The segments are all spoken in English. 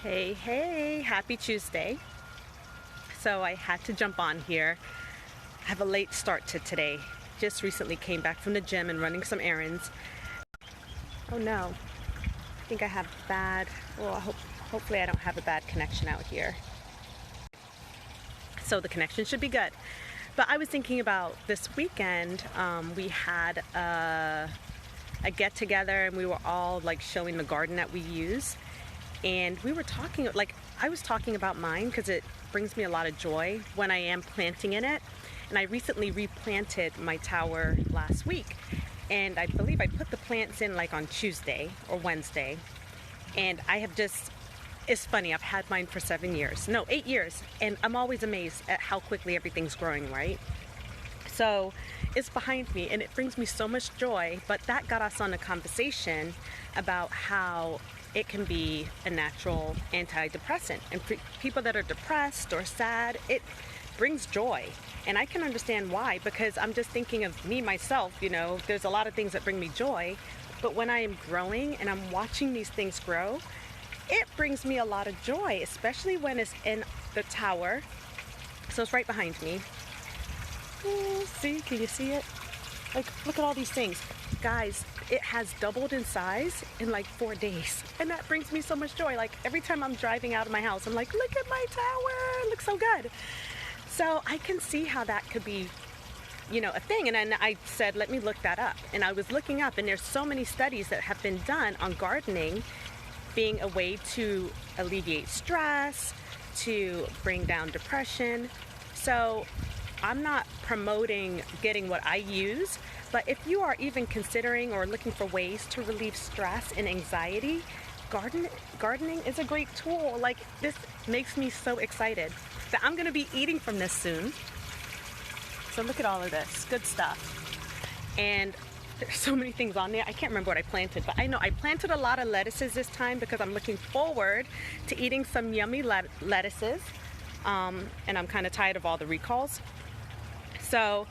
Hey, happy Tuesday. So I had to jump on here. I have a late start to today. Just recently came back from the gym and running some errands. Oh no, I think I have hopefully I don't have a bad connection out here. So the connection should be good. But I was thinking about this weekend, we had a get together and we were all like showing the garden that we use. And we were talking, I was talking about mine because it brings me a lot of joy when I am planting in it. And I recently replanted my tower last week. And I believe I put the plants in like on Tuesday or Wednesday. And it's funny, I've had mine for 8 years. And I'm always amazed at how quickly everything's growing, right? So it's behind me and it brings me so much joy. But that got us on a conversation about how it can be a natural antidepressant. And for people that are depressed or sad, it brings joy. And I can understand why, because I'm just thinking of me, myself, there's a lot of things that bring me joy. But when I am growing and I'm watching these things grow, it brings me a lot of joy, especially when it's in the tower. So it's right behind me. Can you see it? Look at all these things. Guys, it has doubled in size in like 4 days. And that brings me so much joy. Like every time I'm driving out of my house, I'm like, look at my tower. It looks so good. So I can see how that could be, a thing. And then I said, let me look that up. And I was looking up and there's so many studies that have been done on gardening being a way to alleviate stress, to bring down depression. So I'm not promoting getting what I use, but if you are even considering or looking for ways to relieve stress and anxiety, gardening is a great tool. Like, this makes me so excited that I'm gonna be eating from this soon. So look at all of this good stuff. And there's so many things on there. I can't remember what I planted, but I know I planted a lot of lettuces this time because I'm looking forward to eating some yummy lettuces. And I'm kind of tired of all the recalls. So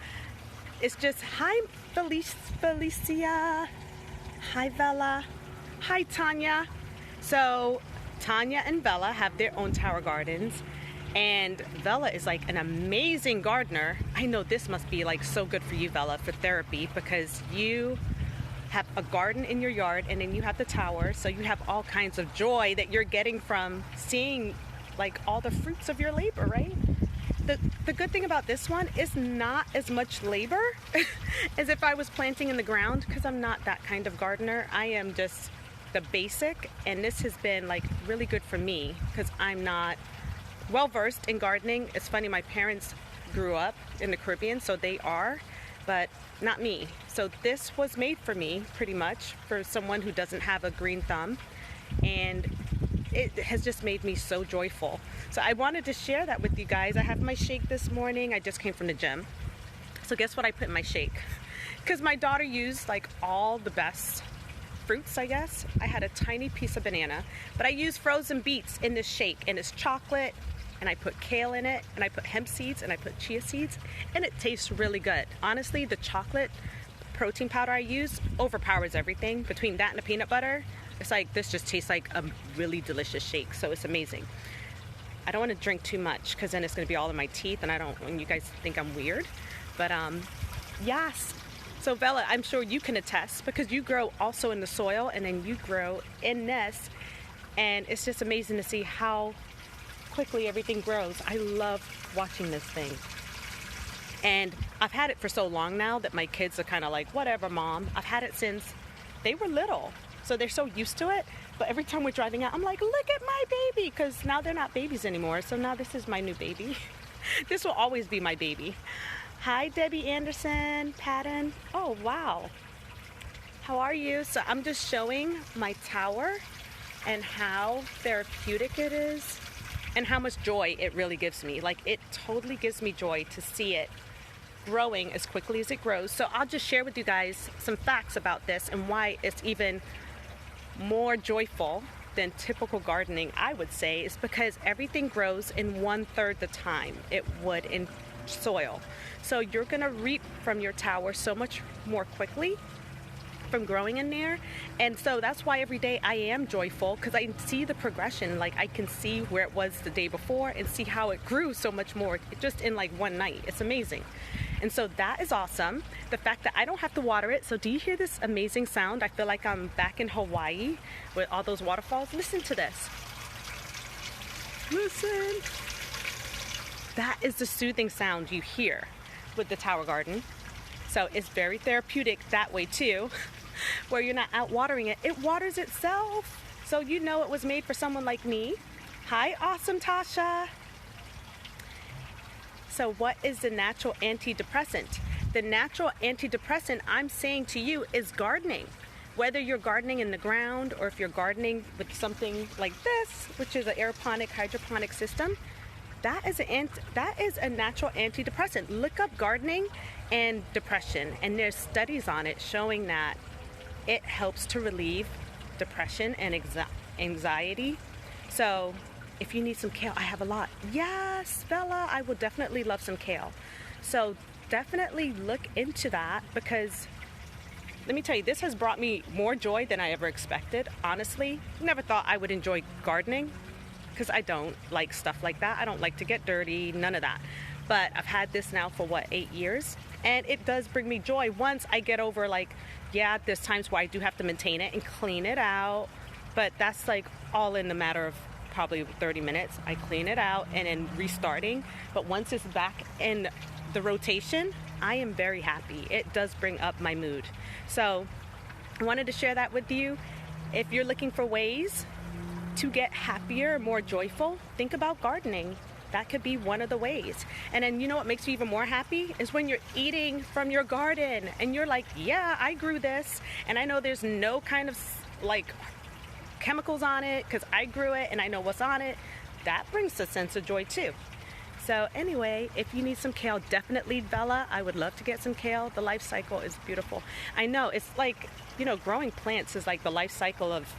it's just, hi Felicia, hi Bella, hi Tanya. So Tanya and Bella have their own tower gardens, and Bella is like an amazing gardener. I know this must be like so good for you, Bella, for therapy, because you have a garden in your yard and then you have the tower, so you have all kinds of joy that you're getting from seeing like all the fruits of your labor, right? The good thing about this one is not as much labor as if I was planting in the ground, because I'm not that kind of gardener. I am just the basic, and this has been like really good for me because I'm not well versed in gardening. It's funny, my parents grew up in the Caribbean, so they are, but not me. So this was made for me, pretty much, for someone who doesn't have a green thumb, and it has just made me so joyful. So I wanted to share that with you guys. I have my shake this morning. I just came from the gym. So guess what I put in my shake? Because my daughter used like all the best fruits, I guess. I had a tiny piece of banana, but I used frozen beets in this shake, and it's chocolate, and I put kale in it, and I put hemp seeds, and I put chia seeds, and it tastes really good. Honestly, the chocolate protein powder I use overpowers everything. Between that and the peanut butter, it's like, this just tastes like a really delicious shake. So it's amazing. I don't want to drink too much because then it's going to be all in my teeth, and you guys think I'm weird. But yes. So Bella, I'm sure you can attest, because you grow also in the soil and then you grow in this, and it's just amazing to see how quickly everything grows. I love watching this thing. And I've had it for so long now that my kids are kind of like, whatever, Mom. I've had it since they were little. So they're so used to it. But every time we're driving out, I'm like, look at my baby, because now they're not babies anymore. So now this is my new baby. This will always be my baby. Hi, Debbie Anderson, Patton. Oh, wow. How are you? So I'm just showing my tower and how therapeutic it is and how much joy it really gives me. Like, it totally gives me joy to see it growing as quickly as it grows. So I'll just share with you guys some facts about this and why it's even more joyful than typical gardening, I would say, is because everything grows in 1/3 the time it would in soil. So you're gonna reap from your tower so much more quickly from growing in there. And so that's why every day I am joyful, because I see the progression. Like I can see where it was the day before and see how it grew so much more just in like one night. It's amazing. And so that is awesome. The fact that I don't have to water it. So do you hear this amazing sound? I feel like I'm back in Hawaii with all those waterfalls. Listen to this. Listen. That is the soothing sound you hear with the Tower Garden. So it's very therapeutic that way too, where you're not out watering it. It waters itself. So you know it was made for someone like me. Hi, awesome Tasha. So what is the natural antidepressant? The natural antidepressant I'm saying to you is gardening. Whether you're gardening in the ground or if you're gardening with something like this, which is an aeroponic, hydroponic system, that is a natural antidepressant. Look up gardening and depression, and there's studies on it showing that it helps to relieve depression and anxiety. So if you need some kale, I have a lot. Yes, Bella, I will definitely love some kale. So definitely look into that, because let me tell you, this has brought me more joy than I ever expected. Honestly, never thought I would enjoy gardening, because I don't like stuff like that. I don't like to get dirty, none of that. But I've had this now for 8 years, and it does bring me joy once I get over, like, yeah, there's times where I do have to maintain it and clean it out, but that's like all in the matter of probably 30 minutes. I clean it out and then restarting. But once it's back in the rotation, I am very happy. It does bring up my mood. So I wanted to share that with you. If you're looking for ways to get happier, more joyful, think about gardening. That could be one of the ways. And then you know what makes you even more happy is when you're eating from your garden and you're like, yeah, I grew this, and I know there's no kind of like chemicals on it because I grew it and I know what's on it. That brings a sense of joy too. So anyway, if you need some kale, definitely Bella. I would love to get some kale. The life cycle is beautiful. I know it's like, you know, growing plants is like the life cycle of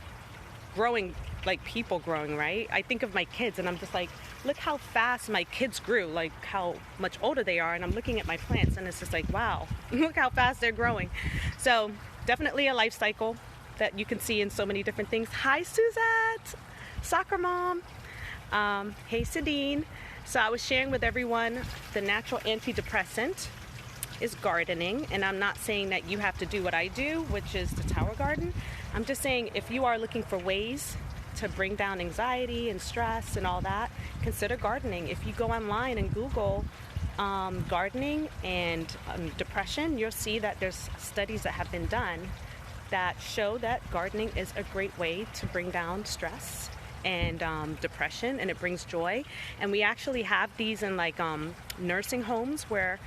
growing, like people growing, right? I think of my kids and I'm just like, look how fast my kids grew, like how much older they are. And I'm looking at my plants and it's just like, wow, look how fast they're growing. So definitely a life cycle that you can see in so many different things. Hi, Suzette, soccer mom. Hey, Sadine. So I was sharing with everyone the natural antidepressant is gardening, and I'm not saying that you have to do what I do, which is the Tower Garden. I'm just saying if you are looking for ways to bring down anxiety and stress and all that, consider gardening. If you go online and Google gardening and depression, you'll see that there's studies that have been done that show that gardening is a great way to bring down stress and depression, and it brings joy. And we actually have these in like nursing homes where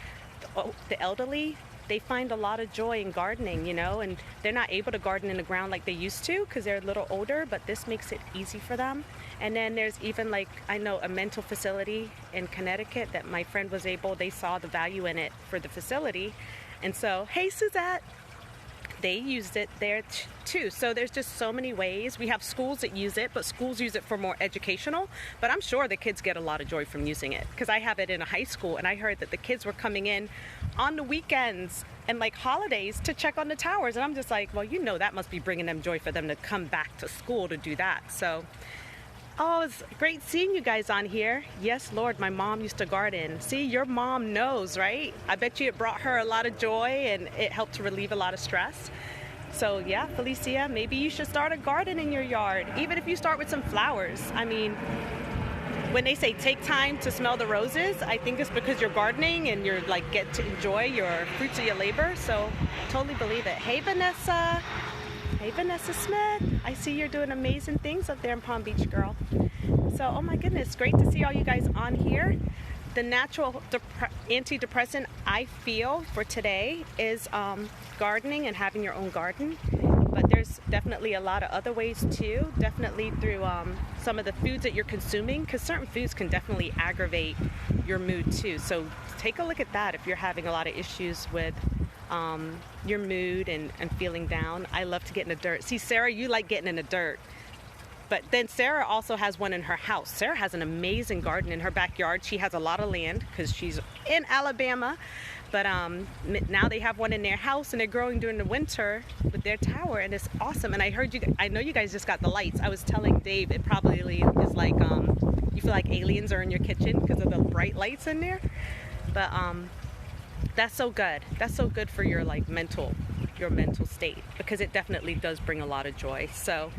the elderly, they find a lot of joy in gardening, you know, and they're not able to garden in the ground like they used to because they're a little older, but this makes it easy for them. And then there's even like, I know a mental facility in Connecticut that my friend was able, they saw the value in it for the facility. And so, hey Suzette, they used it there too. So there's just so many ways. We have schools that use it, but schools use it for more educational. But I'm sure the kids get a lot of joy from using it because I have it in a high school, and I heard that the kids were coming in on the weekends and like holidays to check on the towers. And I'm just like, well, you know, that must be bringing them joy for them to come back to school to do that. So, oh, it's great seeing you guys on here. Yes, Lord, my mom used to garden. See, your mom knows, right? I bet you it brought her a lot of joy and it helped to relieve a lot of stress. So yeah, Felicia, maybe you should start a garden in your yard, even if you start with some flowers. I mean, when they say take time to smell the roses, I think it's because you're gardening and you're like get to enjoy your fruits of your labor. So totally believe it. Hey, Vanessa. Hey, Vanessa Smith. I see you're doing amazing things up there in Palm Beach, girl. So, oh my goodness, great to see all you guys on here. The natural antidepressant I feel for today is gardening and having your own garden. But there's definitely a lot of other ways too. Definitely through some of the foods that you're consuming, because certain foods can definitely aggravate your mood too. So take a look at that if you're having a lot of issues with your mood and feeling down. I love to get in the dirt. See, Sarah, you like getting in the dirt. But then Sarah also has one in her house. Sarah has an amazing garden in her backyard. She has a lot of land because she's in Alabama. But now they have one in their house, and they're growing during the winter with their tower, and it's awesome. And I know you guys just got the lights. I was telling Dave it probably is like you feel like aliens are in your kitchen because of the bright lights in there. But that's so good. That's so good for your like mental state, because it definitely does bring a lot of joy. So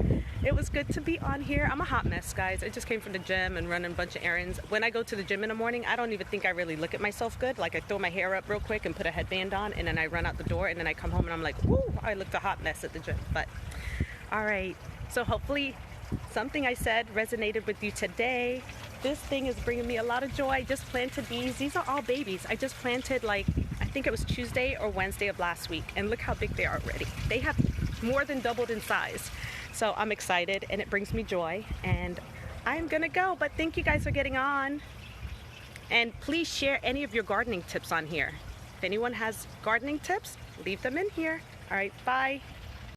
it was good to be on here. I'm a hot mess, guys. I just came from the gym and running a bunch of errands. When I go to the gym in the morning, I don't even think I really look at myself good. Like, I throw my hair up real quick and put a headband on, and then I run out the door, and then I come home and I'm like, woo, I looked a hot mess at the gym. But all right, so hopefully something I said resonated with you today. This thing is bringing me a lot of joy. I just planted these. These are all babies. I just planted, like, I think it was Tuesday or Wednesday of last week, and look how big they are already. They have more than doubled in size. So I'm excited, and it brings me joy, and I'm gonna go. But thank you guys for getting on, and please share any of your gardening tips on here. If anyone has gardening tips, leave them in here. All right, bye.